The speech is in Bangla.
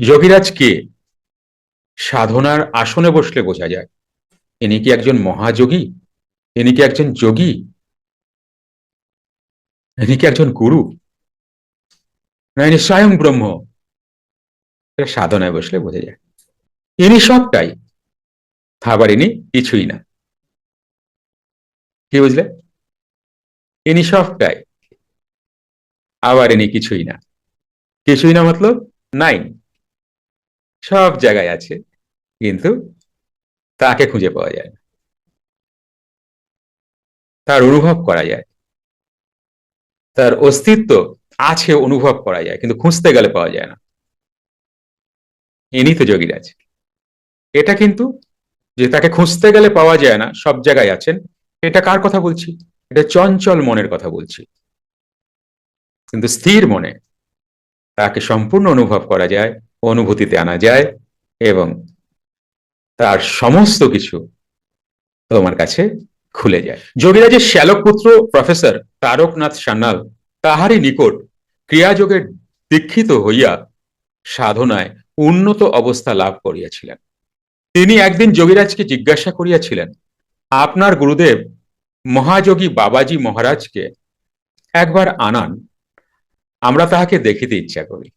যোগীরাজ কে? সাধনার আসনে বসলে বোঝা যায়। ইনি কি একজন মহাযোগী? ইনি কি একজন যোগী? ইনি কি একজন গুরু? না ইনি স্বয়ং ব্রহ্ম? এটা সাধনায় বসলে বোঝা যায়। ইনি সবটাই, আবার ইনি কিছুই না। কি বুঝলে? ইনি সবটাই, আবার ইনি কিছুই না। কিছুই না মতলব নাই, সব জায়গায় আছে, কিন্তু তাকে খুঁজে পাওয়া যায় না। তার অনুভব করা যায়, তার অস্তিত্ব আছে, অনুভব করা যায়, কিন্তু খুঁজতে গেলে পাওয়া যায় না। ইনি তো যোগীরাজ। এটা কিন্তু, যে তাকে খুঁজতে গেলে পাওয়া যায় না, সব জায়গায় আছেন, এটা কার কথা বলছি? এটা চঞ্চল মনের কথা বলছি। কিন্তু স্থির মনে তাকে সম্পূর্ণ অনুভব করা যায়, অনুভূতিতে আনা যায়, এবং তার সমস্ত কিছু তোমার কাছে খুলে যায়। যোগীরাজের শ্যালক পুত্র প্রফেসর তারকনাথ সান্যাল তাহারই নিকট ক্রিয়াযোগে দীক্ষিত হইয়া সাধনায় উন্নত অবস্থা লাভ করিয়াছিলেন। তিনি একদিন যোগীরাজকে জিজ্ঞাসা করিয়াছিলেন, আপনার গুরুদেব মহাযোগী বাবাজি মহারাজকে একবার আনান, আমরা তাহাকে দেখিতে ইচ্ছা করি।